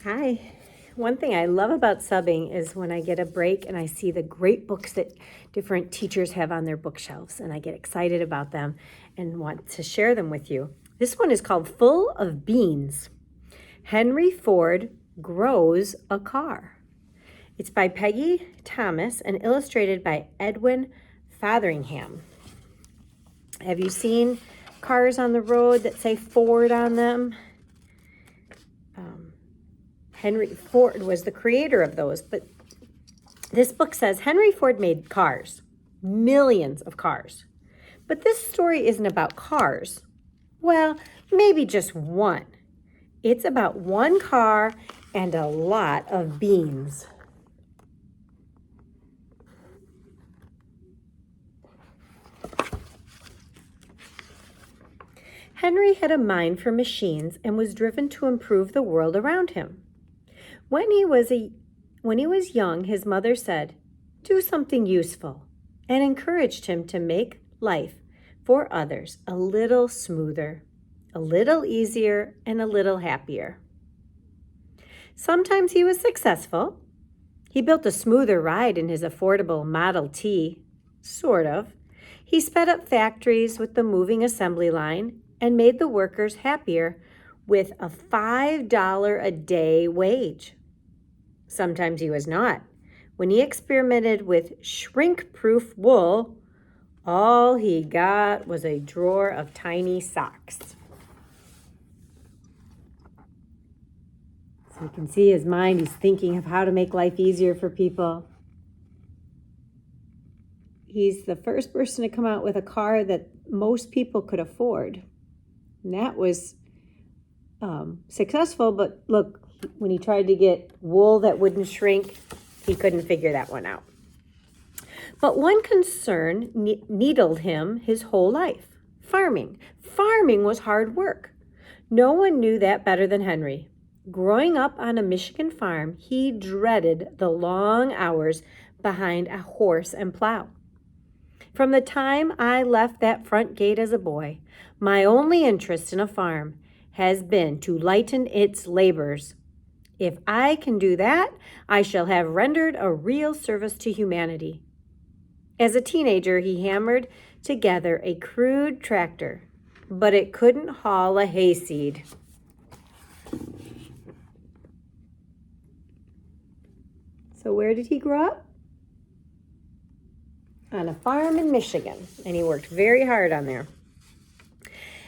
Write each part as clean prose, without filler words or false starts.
Hi. One thing I love about subbing is when I get a break and I see the great books that different teachers have on their bookshelves, and I get excited about them and want to share them with you. This one is called Full of Beans. Henry Ford Grows a Car. It's by Peggy Thomas and illustrated by Edwin Fotheringham. Have you seen cars on the road that say Ford on them? Henry Ford was the creator of those, but this book says Henry Ford made cars, millions of cars. But this story isn't about cars. Well, maybe just one. It's about one car and a lot of beans. Henry had a mind for machines and was driven to improve the world around him. When he was young, his mother said, "Do something useful," and encouraged him to make life for others a little smoother, a little easier, and a little happier. Sometimes he was successful. He built a smoother ride in his affordable Model T, sort of. He sped up factories with the moving assembly line and made the workers happier with a $5 a day wage. Sometimes he was not. When he experimented with shrink-proof wool, all he got was a drawer of tiny socks. So you can see his mind, he's thinking of how to make life easier for people. He's the first person to come out with a car that most people could afford. And that was successful, but look, when he tried to get wool that wouldn't shrink, he couldn't figure that one out. But one concern needled him his whole life: farming. Farming was hard work. No one knew that better than Henry. Growing up on a Michigan farm, he dreaded the long hours behind a horse and plow. From the time I left that front gate as a boy, my only interest in a farm has been to lighten its labors. If I can do that, I shall have rendered a real service to humanity. As a teenager, he hammered together a crude tractor, but it couldn't haul a hayseed. So where did he grow up? On a farm in Michigan, and he worked very hard on there.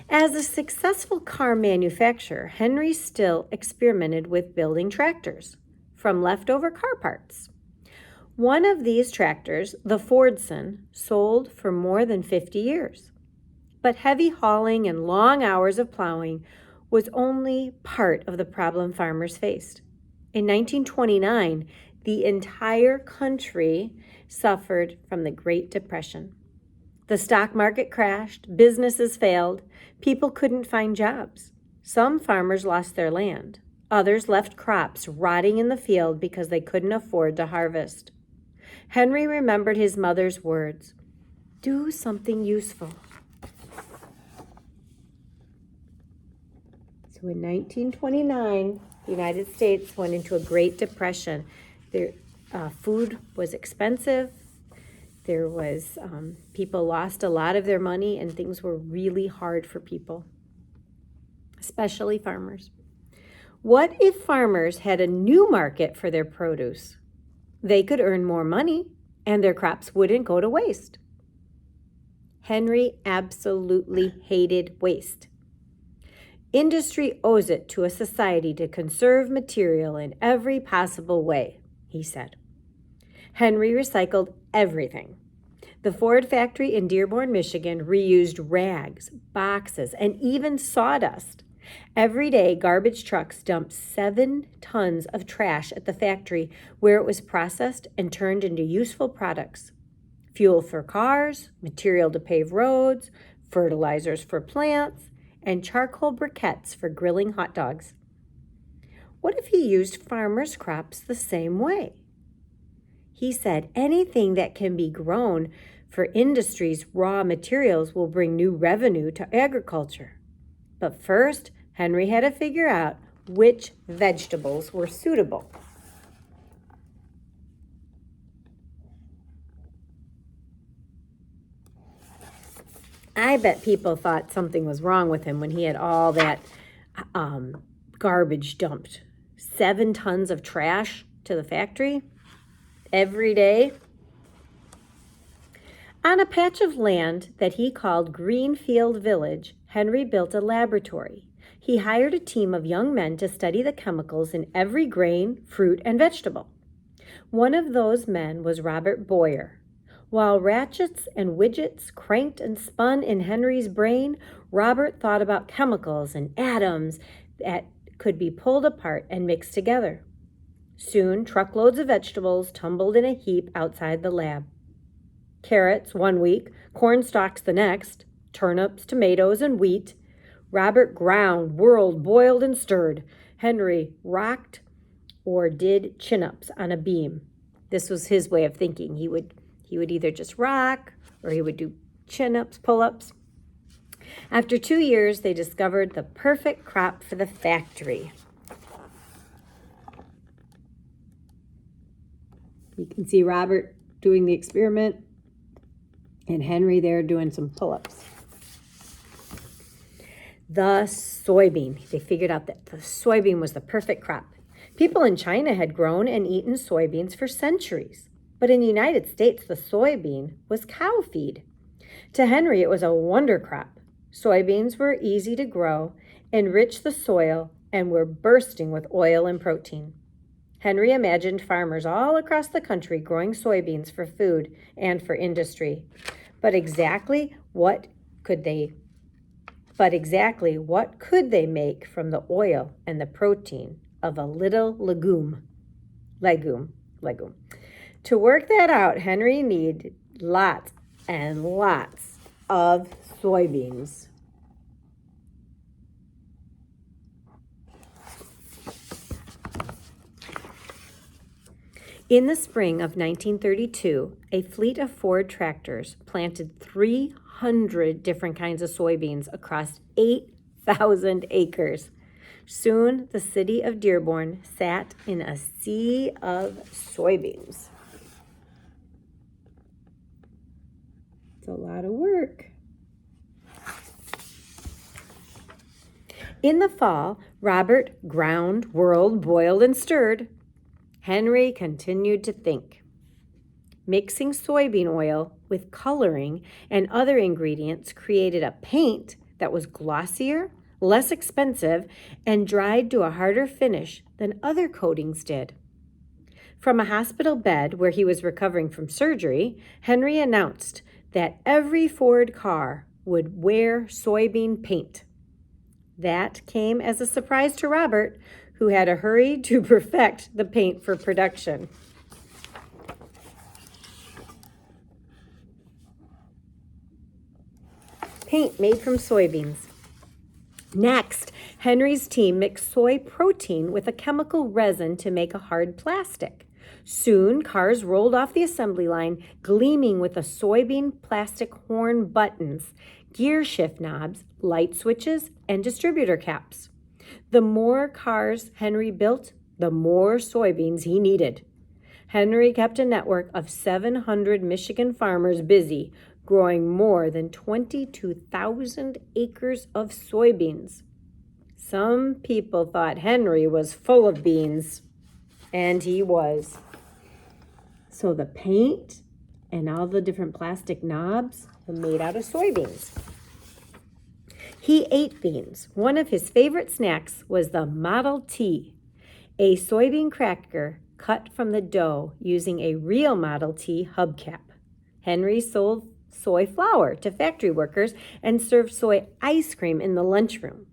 As a successful car manufacturer, Henry still experimented with building tractors from leftover car parts. One of these tractors, the Fordson, sold for more than 50 years. But heavy hauling and long hours of plowing was only part of the problem farmers faced. In 1929, the entire country suffered from the Great Depression. The stock market crashed, businesses failed, people couldn't find jobs. Some farmers lost their land. Others left crops rotting in the field because they couldn't afford to harvest. Henry remembered his mother's words, "Do something useful." So in 1929, the United States went into a Great Depression. Food was expensive. There was, people lost a lot of their money, and things were really hard for people, especially farmers. What if farmers had a new market for their produce? They could earn more money, and their crops wouldn't go to waste. Henry absolutely hated waste. Industry owes it to a society to conserve material in every possible way, he said. Henry recycled everything. The Ford factory in Dearborn, Michigan reused rags, boxes, and even sawdust. Every day, garbage trucks dumped 7 tons of trash at the factory where it was processed and turned into useful products: fuel for cars, material to pave roads, fertilizers for plants, and charcoal briquettes for grilling hot dogs. What if he used farmers' crops the same way? He said anything that can be grown for industry's raw materials will bring new revenue to agriculture. But first, Henry had to figure out which vegetables were suitable. I bet people thought something was wrong with him when he had all that garbage dumped. 7 tons of trash to the factory every day. On a patch of land that he called Greenfield Village, Henry built a laboratory. He hired a team of young men to study the chemicals in every grain, fruit, and vegetable. One of those men was Robert Boyer. While ratchets and widgets cranked and spun in Henry's brain, Robert thought about chemicals and atoms that could be pulled apart and mixed together. Soon, truckloads of vegetables tumbled in a heap outside the lab. Carrots 1 week, corn stalks the next, turnips, tomatoes, and wheat. Robert ground, whirled, boiled, and stirred. Henry rocked or did chin-ups on a beam. This was his way of thinking. He would either just rock or he would do chin-ups, pull-ups. After 2 years, they discovered the perfect crop for the factory. You can see Robert doing the experiment and Henry there doing some pull-ups. The soybean. They figured out that the soybean was the perfect crop. People in China had grown and eaten soybeans for centuries. But in the United States, the soybean was cow feed. To Henry, it was a wonder crop. Soybeans were easy to grow, enriched the soil, and were bursting with oil and protein. Henry imagined farmers all across the country growing soybeans for food and for industry. But exactly what could they make from the oil and the protein of a little legume? To work that out, Henry needed lots and lots of soybeans. In the spring of 1932, a fleet of Ford tractors planted 300 different kinds of soybeans across 8,000 acres. Soon, the city of Dearborn sat in a sea of soybeans. It's a lot of work. In the fall, Robert ground, whirled, boiled, and stirred. Henry continued to think. Mixing soybean oil with coloring and other ingredients created a paint that was glossier, less expensive, and dried to a harder finish than other coatings did. From a hospital bed where he was recovering from surgery, Henry announced that every Ford car would wear soybean paint. That came as a surprise to Robert, who had to hurry to perfect the paint for production. Paint made from soybeans. Next, Henry's team mixed soy protein with a chemical resin to make a hard plastic. Soon, cars rolled off the assembly line, gleaming with the soybean plastic horn buttons, gear shift knobs, light switches, and distributor caps. The more cars Henry built, the more soybeans he needed. Henry kept a network of 700 Michigan farmers busy, growing more than 22,000 acres of soybeans. Some people thought Henry was full of beans, and he was. So the paint and all the different plastic knobs were made out of soybeans. He ate beans. One of his favorite snacks was the Model T, a soybean cracker cut from the dough using a real Model T hubcap. Henry sold soy flour to factory workers and served soy ice cream in the lunchroom.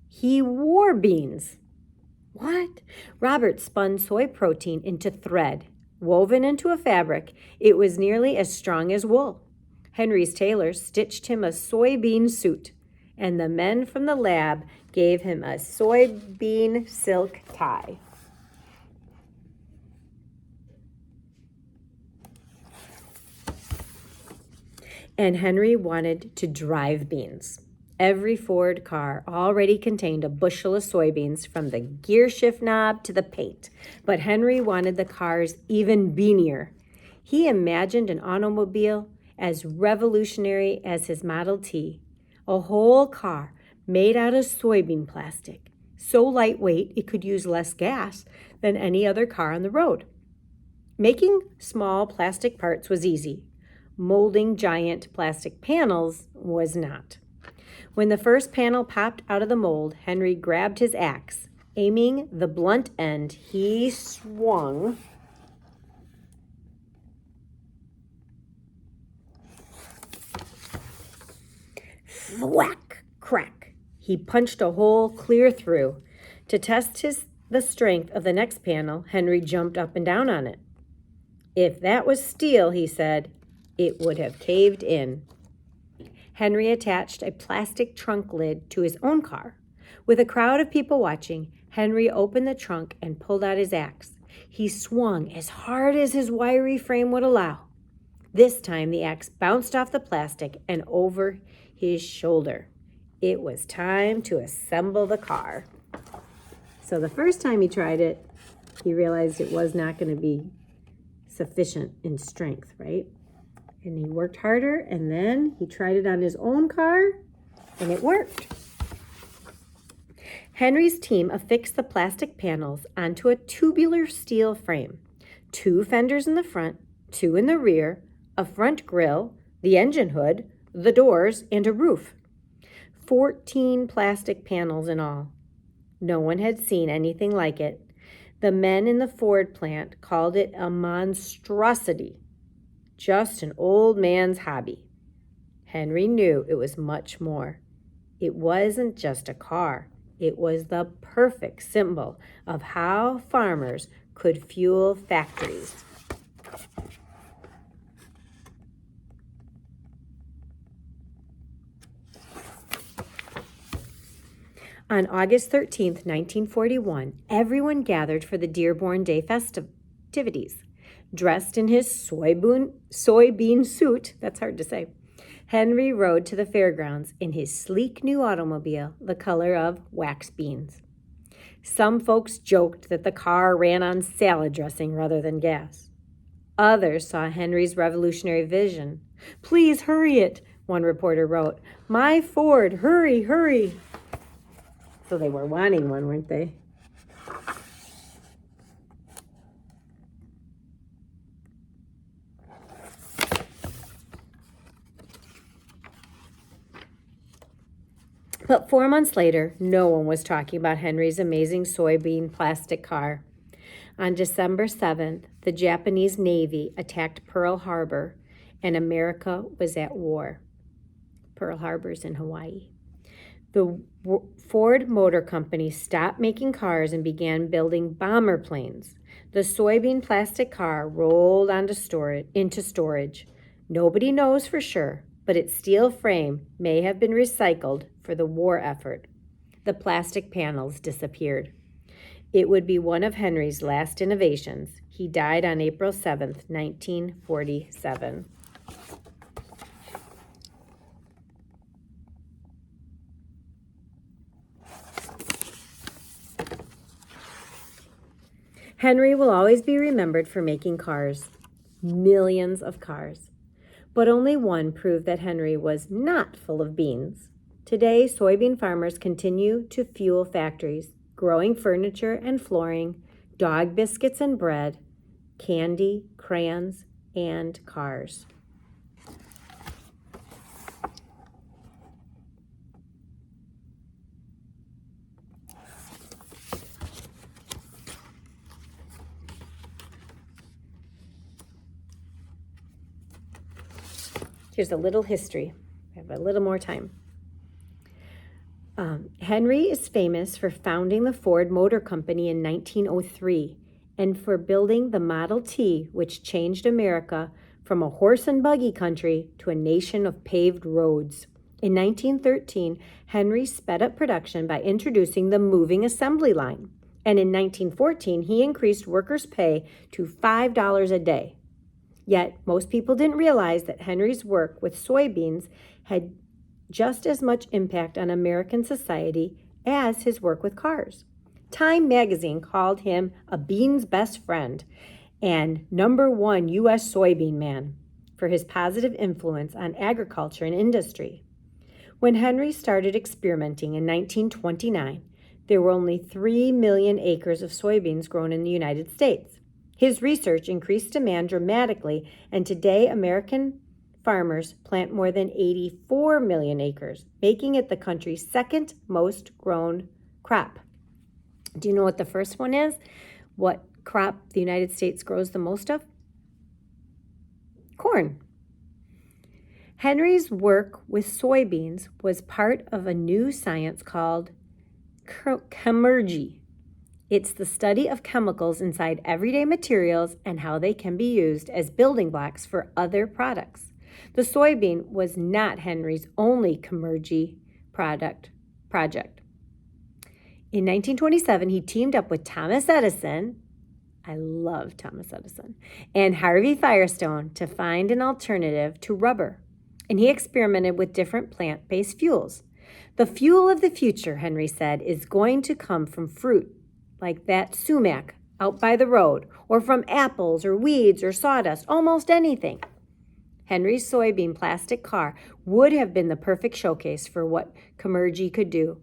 He wore beans. What? Robert spun soy protein into thread. Woven into a fabric, it was nearly as strong as wool. Henry's tailor stitched him a soybean suit, and the men from the lab gave him a soybean silk tie. And Henry wanted to drive beans. Every Ford car already contained a bushel of soybeans from the gear shift knob to the paint, but Henry wanted the cars even beanier. He imagined an automobile as revolutionary as his Model T, a whole car made out of soybean plastic, so lightweight it could use less gas than any other car on the road. Making small plastic parts was easy. Molding giant plastic panels was not. When the first panel popped out of the mold, Henry grabbed his axe. Aiming the blunt end, he swung thwack, crack. He punched a hole clear through. To test the strength of the next panel, Henry jumped up and down on it. If that was steel, he said, it would have caved in. Henry attached a plastic trunk lid to his own car. With a crowd of people watching, Henry opened the trunk and pulled out his axe. He swung as hard as his wiry frame would allow. This time the axe bounced off the plastic and over his shoulder. It was time to assemble the car. So the first time he tried it, he realized it was not going to be sufficient in strength, right? And he worked harder, and then he tried it on his own car, and it worked. Henry's team affixed the plastic panels onto a tubular steel frame. 2 fenders in the front, 2 in the rear, a front grille, the engine hood, the doors, and a roof. 14 plastic panels in all. No one had seen anything like it. The men in the Ford plant called it a monstrosity. Just an old man's hobby. Henry knew it was much more. It wasn't just a car. It was the perfect symbol of how farmers could fuel factories. On August 13th, 1941, everyone gathered for the Dearborn Day festivities. Dressed in his soybean suit, that's hard to say, Henry rode to the fairgrounds in his sleek new automobile, the color of wax beans. Some folks joked that the car ran on salad dressing rather than gas. Others saw Henry's revolutionary vision. "Please hurry it," one reporter wrote. "My Ford, hurry, hurry." So they were wanting one, weren't they? But 4 months later, no one was talking about Henry's amazing soybean plastic car. On December 7th, the Japanese Navy attacked Pearl Harbor, and America was at war. Pearl Harbor's in Hawaii. The Ford Motor Company stopped making cars and began building bomber planes. The soybean plastic car rolled into storage. Nobody knows for sure, but its steel frame may have been recycled for the war effort. The plastic panels disappeared. It would be one of Henry's last innovations. He died on April 7th, 1947. Henry will always be remembered for making cars, millions of cars. But only one proved that Henry was not full of beans. Today, soybean farmers continue to fuel factories, growing furniture and flooring, dog biscuits and bread, candy, crayons, and cars. Here's a little history. I have a little more time. Henry is famous for founding the Ford Motor Company in 1903 and for building the Model T, which changed America from a horse and buggy country to a nation of paved roads. In 1913, Henry sped up production by introducing the moving assembly line. And in 1914, he increased workers' pay to $5 a day. Yet, most people didn't realize that Henry's work with soybeans had just as much impact on American society as his work with cars. Time magazine called him a bean's best friend and #1 U.S. soybean man for his positive influence on agriculture and industry. When Henry started experimenting in 1929, there were only 3 million acres of soybeans grown in the United States. His research increased demand dramatically, and today American farmers plant more than 84 million acres, making it the country's second most grown crop. Do you know what the first one is? What crop the United States grows the most of? Corn. Henry's work with soybeans was part of a new science called chemurgy. It's the study of chemicals inside everyday materials and how they can be used as building blocks for other products. The soybean was not Henry's only chemurgy project. In 1927, he teamed up with Thomas Edison, I love Thomas Edison, and Harvey Firestone to find an alternative to rubber. And he experimented with different plant-based fuels. The fuel of the future, Henry said, is going to come from fruit, like that sumac out by the road, or from apples or weeds or sawdust, almost anything. Henry's soybean plastic car would have been the perfect showcase for what chemurgy could do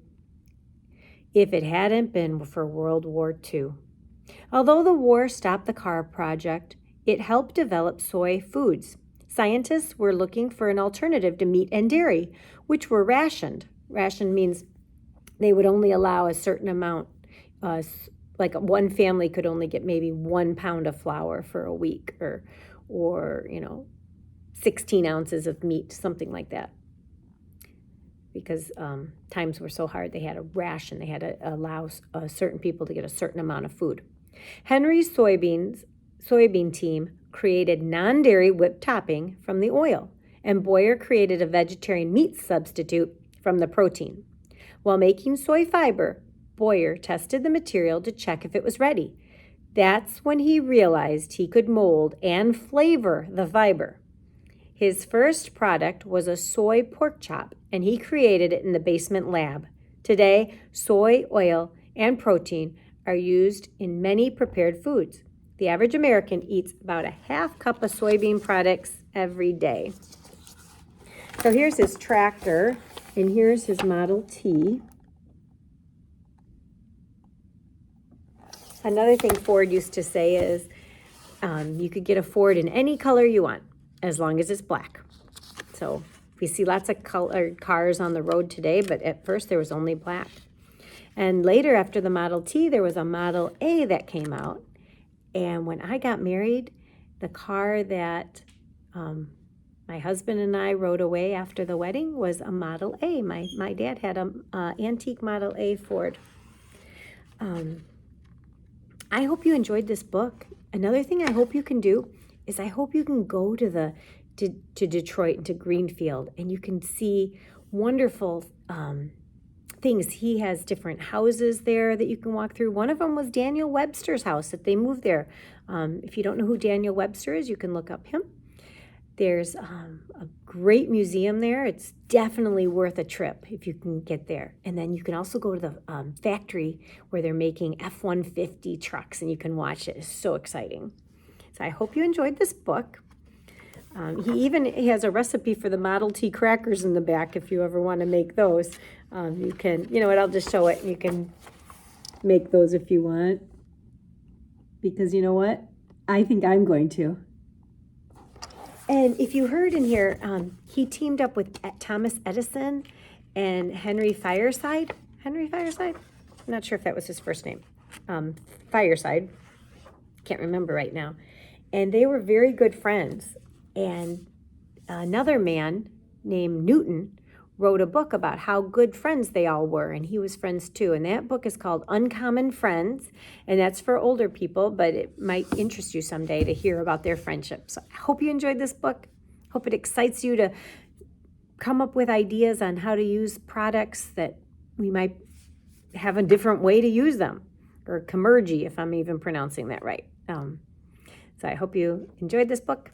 if it hadn't been for World War II. Although the war stopped the car project, it helped develop soy foods. Scientists were looking for an alternative to meat and dairy, which were rationed. Ration means they would only allow a certain amount. Like one family could only get maybe 1 pound of flour for a week, or 16 ounces of meat, something like that. Because times were so hard, they had a ration. They had to allow certain people to get a certain amount of food. Henry's soybean team created non-dairy whipped topping from the oil, and Boyer created a vegetarian meat substitute from the protein. While making soy fiber, Boyer tested the material to check if it was ready. That's when he realized he could mold and flavor the fiber. His first product was a soy pork chop, and he created it in the basement lab. Today, soy oil and protein are used in many prepared foods. The average American eats about a half cup of soybean products every day. So here's his tractor, and here's his Model T. Another thing Ford used to say is you could get a Ford in any color you want, as long as it's black. So we see lots of colored cars on the road today, but at first there was only black. And later, after the Model T, there was a Model A that came out. And when I got married, the car that my husband and I rode away after the wedding was a Model A. My dad had an antique Model A Ford. I hope you enjoyed this book. Another thing I hope you can do is I hope you can go to Detroit and to Greenfield, and you can see wonderful things. He has different houses there that you can walk through. One of them was Daniel Webster's house that they moved there. If you don't know who Daniel Webster is, you can look up him. There's a great museum there. It's definitely worth a trip if you can get there. And then you can also go to the factory where they're making F-150 trucks, and you can watch it. It's so exciting. So I hope you enjoyed this book. He has a recipe for the Model T crackers in the back if you ever want to make those. You can, I'll just show it. You can make those if you want. Because you know what? I think I'm going to. And if you heard in here, he teamed up with Thomas Edison and Henry Fireside. Henry Fireside? I'm not sure if that was his first name. Fireside. Can't remember right now. And they were very good friends. And another man named Newton wrote a book about how good friends they all were, and he was friends too. And that book is called Uncommon Friends, and that's for older people, but it might interest you someday to hear about their friendship. So I hope you enjoyed this book. Hope it excites you to come up with ideas on how to use products that we might have a different way to use them, or chemurgy, if I'm even pronouncing that right. So I hope you enjoyed this book.